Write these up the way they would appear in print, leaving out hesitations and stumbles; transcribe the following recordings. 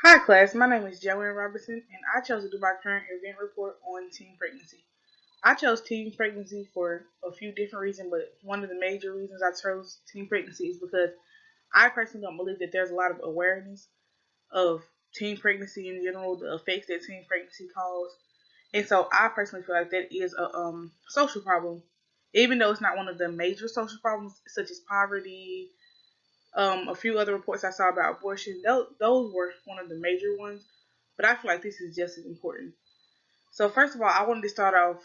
Hi class, my name is Joanne Robertson and I chose to do my current event report on teen pregnancy. I chose teen pregnancy for a few different reasons, but one of the major reasons I chose teen pregnancy is because I personally don't believe that there's a lot of awareness of teen pregnancy in general, the effects that teen pregnancy cause. And so I personally feel like that is a social problem. Even though it's not one of the major social problems such as poverty, a few other reports I saw about abortion, those were one of the major ones. But I feel like this is just as important. So first of all, I wanted to start off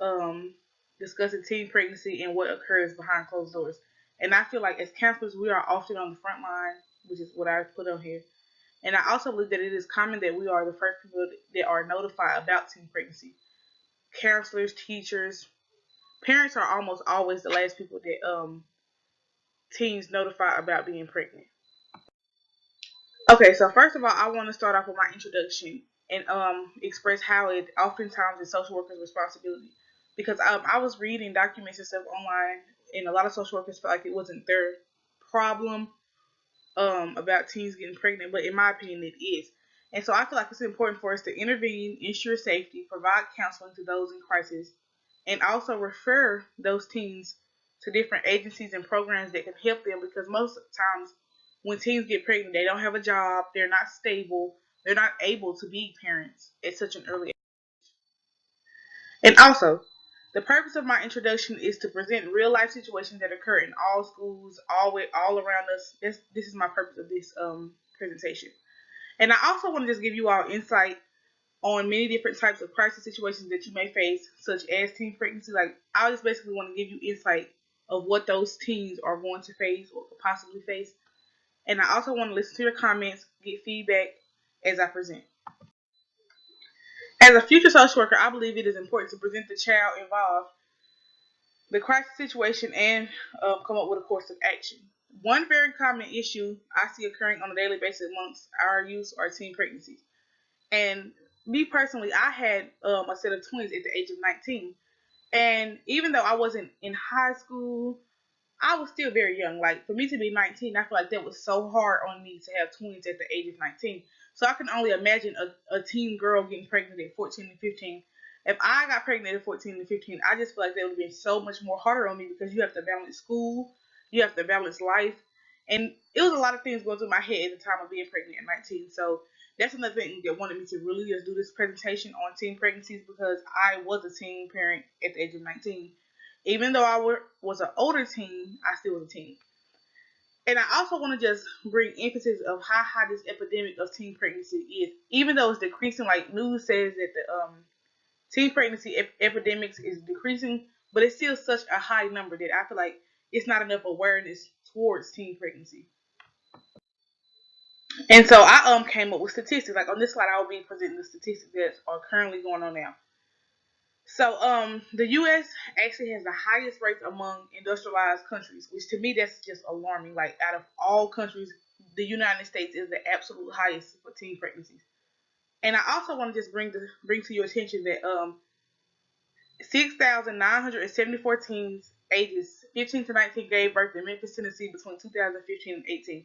um, discussing teen pregnancy and what occurs behind closed doors. And I feel like as counselors, we are often on the front line, which is what I put on here. And I also believe that it is common that we are the first people that are notified about teen pregnancy. Counselors, teachers, parents are almost always the last people that teens notify about being pregnant. Okay, so first of all, I want to start off with my introduction and express how it oftentimes is social workers' responsibility. Because I was reading documents and stuff online, and a lot of social workers felt like it wasn't their problem about teens getting pregnant, but in my opinion, it is. And so I feel like it's important for us to intervene, ensure safety, provide counseling to those in crisis, and also refer those teens to different agencies and programs that can help them because most times when teens get pregnant, they don't have a job, they're not stable, they're not able to be parents at such an early age. And also, the purpose of my introduction is to present real life situations that occur in all schools, all around us. This is my purpose of this presentation. And I also want to just give you all insight on many different types of crisis situations that you may face, such as teen pregnancy. Like, I just basically want to give you insight of what those teens are going to face or could possibly face. And I also want to listen to your comments, get feedback as I present. As a future social worker, I believe it is important to present the child involved the crisis situation and come up with a course of action. One very common issue I see occurring on a daily basis amongst our youth are teen pregnancies. And me personally, I had a set of twins at the age of 19. And even though I wasn't in high school, I was still very young. Like, for me to be 19, I feel like that was so hard on me to have twins at the age of 19. So I can only imagine a teen girl getting pregnant at 14 and 15. If I got pregnant at 14 and 15, I just feel like that would have been so much more harder on me because you have to balance school, you have to balance life. And it was a lot of things going through my head at the time of being pregnant at 19. So that's another thing that wanted me to really just do this presentation on teen pregnancies because I was a teen parent at the age of 19. Even though was an older teen, I still was a teen. And I also want to just bring emphasis of how high this epidemic of teen pregnancy is. Even though it's decreasing, like news says that the teen pregnancy epidemics is decreasing, but it's still such a high number that I feel like it's not enough awareness towards teen pregnancy. And so I came up with statistics. Like on this slide, I will be presenting the statistics that are currently going on now. So, the U.S. actually has the highest rates among industrialized countries, which to me that's just alarming. Like, out of all countries, the United States is the absolute highest for teen pregnancies. And I also want to just bring to your attention that 6,974 teens ages 15 to 19 gave birth in Memphis, Tennessee between 2015 and 18.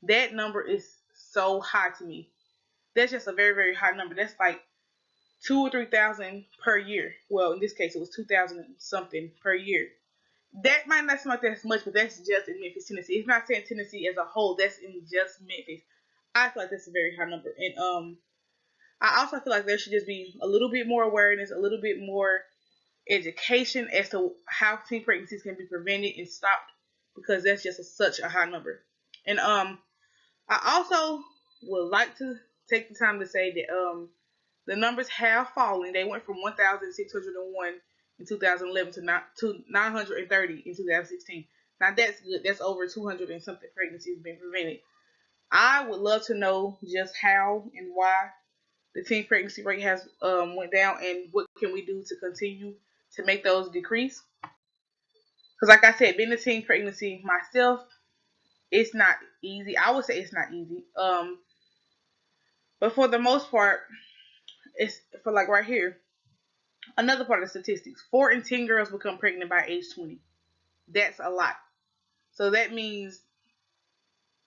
That number is so high to me. That's just a very, very high number. That's like 2 or 3 thousand per year. Well, in this case, it was 2,000 something per year. That might not seem like that's much, but that's just in Memphis, Tennessee. It's not saying Tennessee as a whole. That's in just Memphis. I feel like that's a very high number, and I also feel like there should just be a little bit more awareness, a little bit more education as to how teen pregnancies can be prevented and stopped, because that's just such a high number. And I also would like to take the time to say that the numbers have fallen. They went from 1,601 in 2011 to 930 in 2016. Now that's good. That's over 200 and something pregnancies being prevented. I would love to know just how and why the teen pregnancy rate has went down and what can we do to continue to make those decrease. Because like I said, being a teen pregnancy myself, it's not easy. I would say it's not easy. But for the most part, it's for like right here. Another part of the statistics: 4 in 10 girls become pregnant by age 20. That's a lot. So that means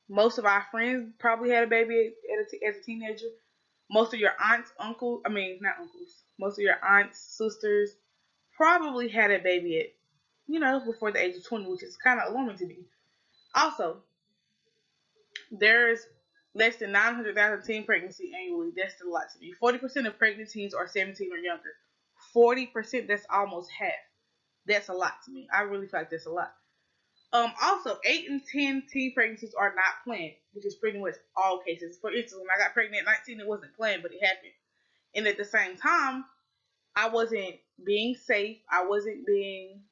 Most of our friends probably had a baby as a teenager. Most of your aunts, uncles, I mean, not uncles, most of your aunts, sisters probably had a baby at, before the age of 20, which is kind of alarming to me. Also, there's less than 900,000 teen pregnancy annually. That's still a lot to me. 40% of pregnant teens are 17 or younger. 40%, that's almost half. That's a lot to me. I really feel like that's a lot. Also, 8 and 10 teen pregnancies are not planned, which is pretty much all cases. For instance, when I got pregnant at 19, it wasn't planned, but it happened. And at the same time, I wasn't being safe. I wasn't being,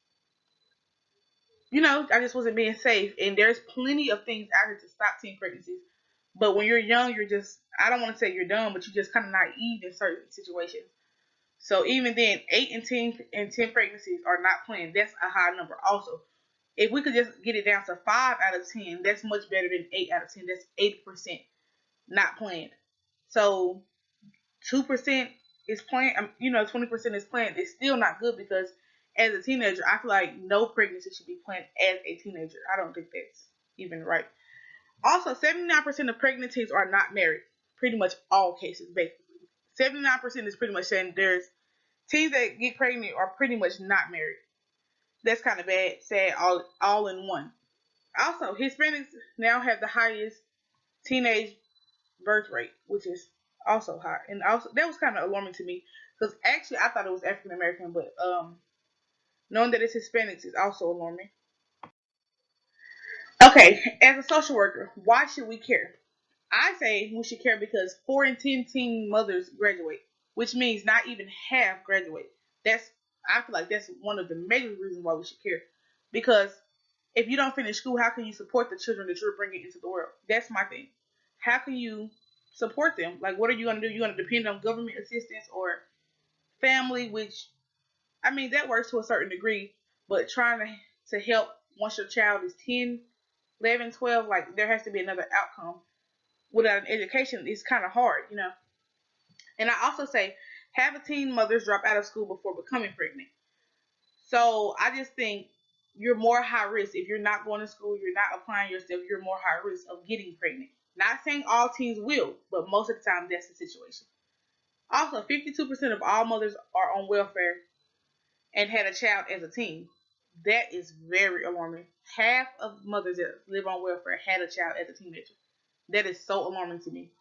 I just wasn't being safe. And there's plenty of things out here to stop teen pregnancies. But when you're young, you're just, I don't want to say you're dumb, but you're just kind of naive in certain situations. So even then, 8 and 10 pregnancies are not planned. That's a high number. Also, if we could just get it down to 5 out of 10, that's much better than 8 out of 10. That's 80% not planned. So 2% is planned. 20% is planned. It's still not good because as a teenager, I feel like no pregnancy should be planned as a teenager. I don't think that's even right. Also, 79% of pregnancies are not married. Pretty much all cases, basically. 79% is pretty much saying there's teens that get pregnant are pretty much not married. That's kind of bad, sad, all in one. Also, Hispanics now have the highest teenage birth rate, which is also high, and also that was kind of alarming to me because actually I thought it was African American, but knowing that it's Hispanics is also alarming. Okay, as a social worker, why should we care? I say we should care because 4 in 10 teen mothers graduate, which means not even half graduate. That's I feel like that's one of the major reasons why we should care. Because if you don't finish school, how can you support the children that you're bringing into the world? That's my thing. How can you support them? Like, what are you going to do? You're going to depend on government assistance or family, which I mean that works to a certain degree, but trying to help once your child is 10, 11, 12, like there has to be another outcome without an education it's kind of hard. And I also say have a teen mothers drop out of school before becoming pregnant. So I just think you're more high risk if you're not going to school, you're not applying yourself, you're more high risk of getting pregnant. Not saying all teens will, but most of the time that's the situation. Also, 52% of all mothers are on welfare and had a child as a teen. That is very alarming. Half of mothers that live on welfare had a child as a teenager. That is so alarming to me.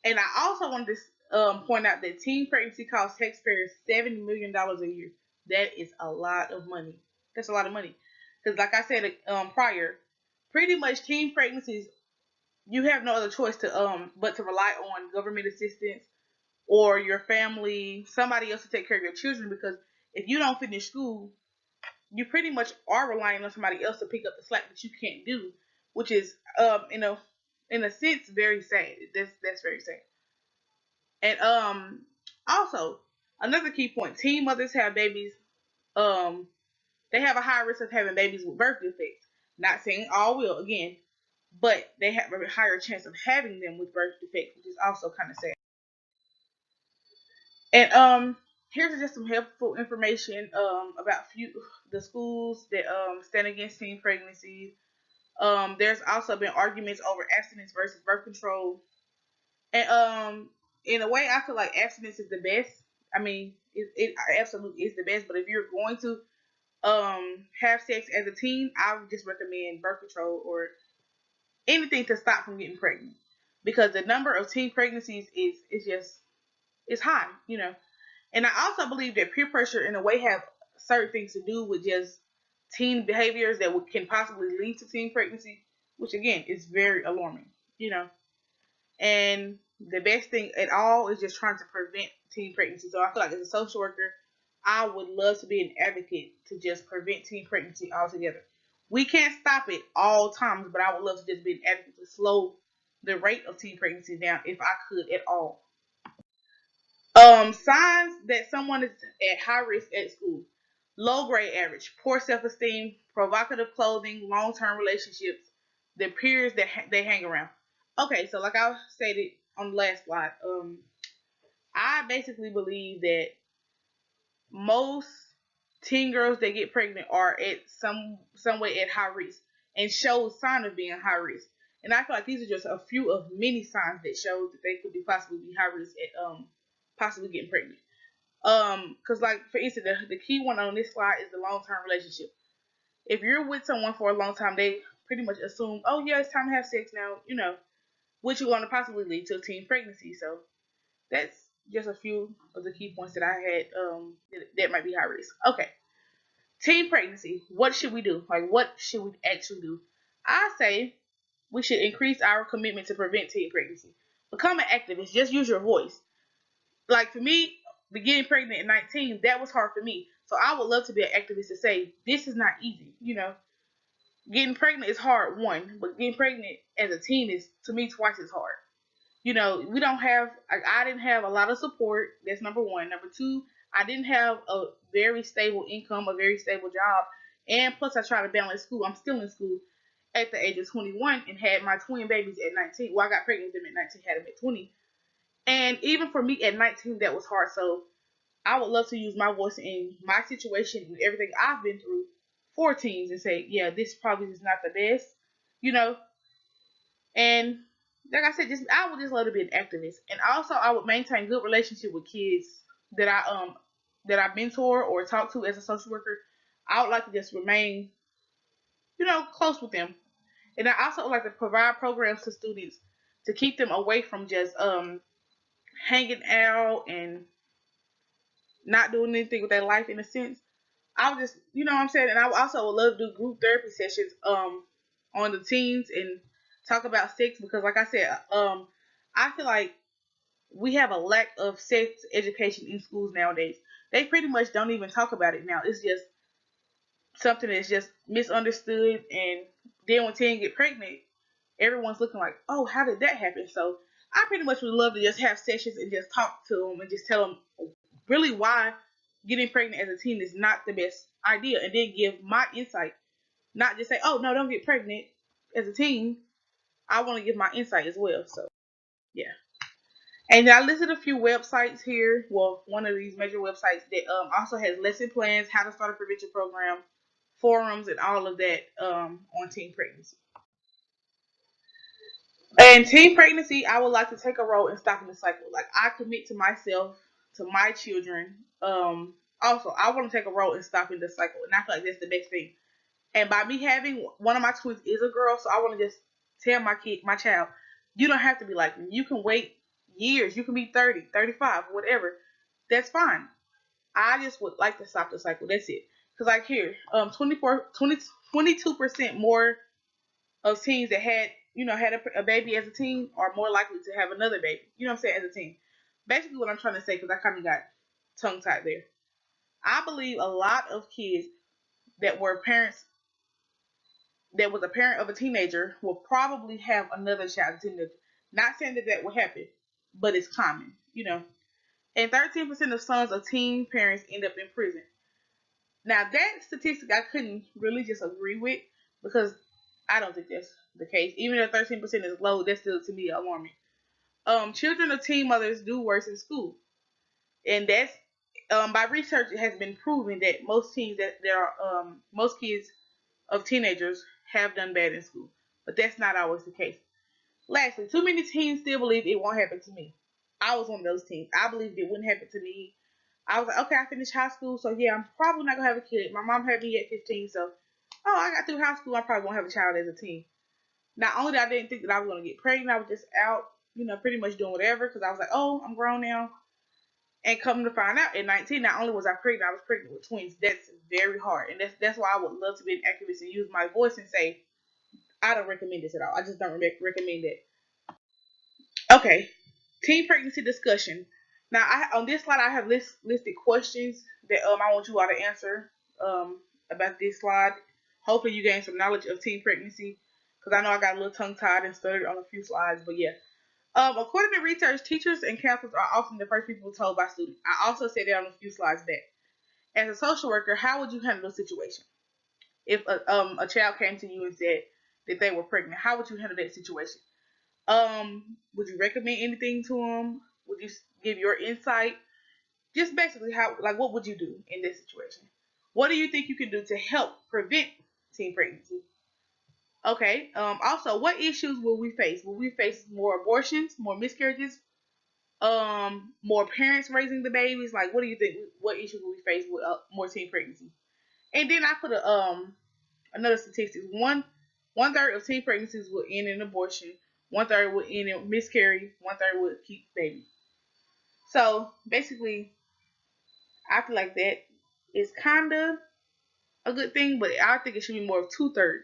And I also wanted to point out that teen pregnancy costs taxpayers $7 million a year. That is a lot of money. That's a lot of money. Because, like I said prior, pretty much teen pregnancies, you have no other choice to but to rely on government assistance or your family, somebody else to take care of your children. Because if you don't finish school, you pretty much are relying on somebody else to pick up the slack that you can't do, which is in a sense very sad. That's very sad. And also another key point: teen mothers have babies. Um, they have a high risk of having babies with birth defects. Not saying all will again, but they have a higher chance of having them with birth defects, which is also kind of sad. And here's just some helpful information about the schools that stand against teen pregnancies. There's also been arguments over abstinence versus birth control. And in a way, I feel like abstinence is the best. I mean, it absolutely is the best. But if you're going to have sex as a teen, I would just recommend birth control or anything to stop from getting pregnant, because the number of teen pregnancies is just it's high. And I also believe that peer pressure, in a way, have certain things to do with just teen behaviors that can possibly lead to teen pregnancy, which again is very alarming. And the best thing at all is just trying to prevent teen pregnancy. So I feel like as a social worker, I would love to be an advocate to just prevent teen pregnancy altogether. We can't stop it all times, but I would love to just be an advocate to slow the rate of teen pregnancy down if I could at all. Signs that someone is at high risk at school: low grade average, poor self esteem, provocative clothing, long term relationships, the peers that they hang around. Okay, so like I stated on the last slide, I basically believe that most teen girls that get pregnant are at some way at high risk and show sign of being high risk. And I feel like these are just a few of many signs that show that they could be possibly be high risk at possibly getting pregnant. Because like for instance, the key one on this slide is the long term relationship. If you're with someone for a long time, they pretty much assume, oh yeah, it's time to have sex now, which you're going to possibly lead to a teen pregnancy. So that's just a few of the key points that I had that might be high risk. Okay, teen pregnancy. What should we do? Like, what should we actually do? I say we should increase our commitment to prevent teen pregnancy. Become an activist. Just use your voice. Like for me, getting pregnant at 19, that was hard for me. So I would love to be an activist to say this is not easy. Getting pregnant is hard, one, but getting pregnant as a teen is to me twice as hard. We don't have, I didn't have a lot of support. That's number one. Number two, I didn't have a very stable income, a very stable job. And plus, I try to balance school. I'm still in school at the age of 21 and had my twin babies at 19. Well, I got pregnant with them at 19, had them at 20. And even for me at 19, that was hard. So I would love to use my voice in my situation and everything I've been through for teens and say, yeah, this probably is not the best, you know, and like I said, just I would just love to be an activist, and also I would maintain good relationship with kids that I mentor or talk to as a social worker. I would like to just remain, close with them, and I also would like to provide programs to students to keep them away from just hanging out and not doing anything with their life in a sense. I would just, what I'm saying, and I also would love to do group therapy sessions on the teens and talk about sex because, like I said, I feel like we have a lack of sex education in schools nowadays. They pretty much don't even talk about it now. It's just something that's just misunderstood, and then when teens get pregnant, everyone's looking like, oh, how did that happen? So I pretty much would love to just have sessions and just talk to them and just tell them really why getting pregnant as a teen is not the best idea, and then give my insight. Not just say, oh no, don't get pregnant as a teen. I want to give my insight as well. So yeah. And I listed a few websites here. Well, one of these major websites that also has lesson plans, how to start a prevention program, forums, and all of that on teen pregnancy. And teen pregnancy, I would like to take a role in stopping the cycle. Like I commit to myself, to my children. Also, I want to take a role in stopping the cycle, and I feel like that's the best thing. And by me having one of my twins is a girl, so I want to just tell my child, you don't have to be like me. You can wait years. You can be 30, 35, whatever. That's fine. I just would like to stop the cycle. That's it. Because like here, 22% more of teens that had a baby as a teen are more likely to have another baby. You know what I'm saying? As a teen. Basically what I'm trying to say, because I kind of got tongue tied there. I believe a lot of kids that were parents that was a parent of a teenager will probably have another child teenager. Not saying that that will happen, but it's common, And 13% of sons of teen parents end up in prison. Now that statistic I couldn't really just agree with because I don't think that's the case. Even if 13% is low, that's still to me alarming. Children of teen mothers do worse in school, and that's by research it has been proven that most teens that there are most kids of teenagers have done bad in school, but that's not always the case. Lastly, too many teens still believe it won't happen to me. I was one of those teens. I believed it wouldn't happen to me. I was like, okay, I finished high school, so yeah, I'm probably not gonna have a kid. My mom had me at 15, so I got through high school. I probably won't have a child as a teen. Not only that, I didn't think that I was gonna get pregnant. I was just out, pretty much doing whatever because I was like, oh, I'm grown now. And coming to find out, at 19, not only was I pregnant, I was pregnant with twins. That's very hard, and that's why I would love to be an activist and use my voice and say I don't recommend this at all. I just don't recommend it. Okay, teen pregnancy discussion. Now, on this slide, I have listed questions that I want you all to answer about this slide. Hopefully, you gain some knowledge of teen pregnancy because I know I got a little tongue tied and stuttered on a few slides, but yeah. According to research, teachers and counselors are often the first people told by students. I also said that on a few slides back. As a social worker, how would you handle the situation? If a child came to you and said that they were pregnant, how would you handle that situation? Would you recommend anything to them? Would you give your insight? Just basically what would you do in this situation? What do you think you can do to help prevent teen pregnancy? Okay. Also, what issues will we face? Will we face more abortions, more miscarriages, more parents raising the babies? Like, what do you think? What issues will we face with more teen pregnancy? And then I put a another statistics. One third of teen pregnancies will end in abortion. One third will end in miscarriage. One third will keep baby. So basically, I feel like that is kind of a good thing, but I think it should be more of 2/3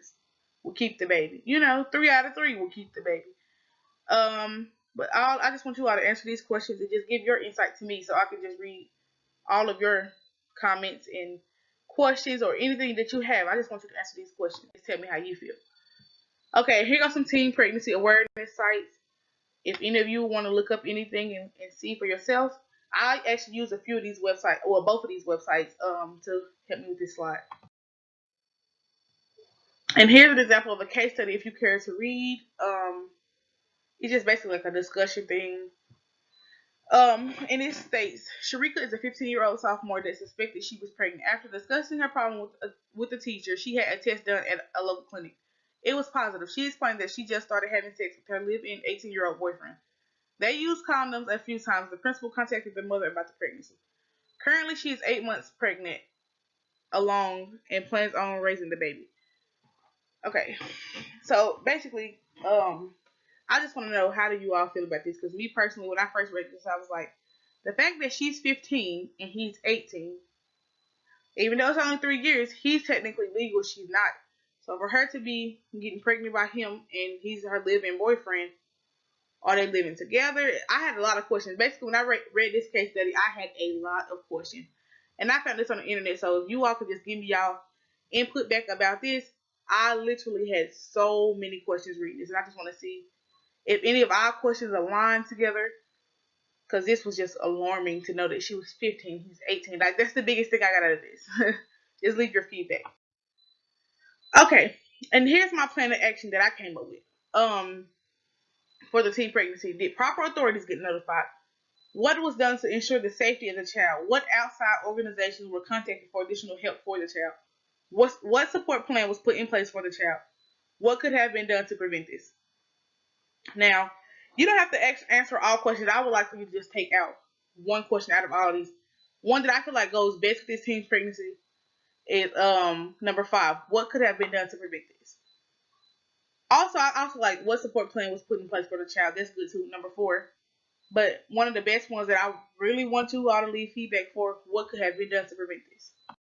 will keep the baby. You know, 3 out of 3 will keep the baby. But I just want you all to answer these questions and just give your insight to me, so I can just read all of your comments and questions or anything that you have. I just want you to answer these questions. Just tell me how you feel. Okay, here go some teen pregnancy awareness sites. If any of you want to look up anything and see for yourself, I actually use a few of these websites, or both of these websites, to help me with this slide. And here's an example of a case study if you care to read. It's just basically like a discussion thing. And it states Sharika is a 15-year-old sophomore that suspected she was pregnant. After discussing her problem with the teacher, she had a test done at a local clinic. It was positive. She explained that she just started having sex with her live-in 18-year-old boyfriend. They used condoms a few times. The principal contacted the mother about the pregnancy. Currently, she is 8 months pregnant along and plans on raising the baby. Okay, so basically, I just want to know, how do you all feel about this? Because me personally, when I first read this, I was like, the fact that she's 15 and he's 18, even though it's only 3 years, he's technically legal. She's not. So for her to be getting pregnant by him and he's her live-in boyfriend, are they living together? I had a lot of questions. Basically, when I read this case study, I had a lot of questions. And I found this on the internet. So if you all could just give me y'all input back about this, I literally had so many questions reading this. And I just want to see if any of our questions align together. Because this was just alarming to know that she was 15, he's 18. Like, that's the biggest thing I got out of this. Just leave your feedback. Okay. And here's my plan of action that I came up with. For the teen pregnancy, did proper authorities get notified? What was done to ensure the safety of the child? What outside organizations were contacted for additional help for the child? What support plan was put in place for the child? What could have been done to prevent this? Now, you don't have to answer all questions. I would like for you to just take out one question out of all of these. One that I feel like goes best with this teen pregnancy is number 5. What could have been done to prevent this? Also, I also like what support plan was put in place for the child. That's good too. Number 4. But one of the best ones that I really want you all to leave feedback for, what could have been done to prevent this?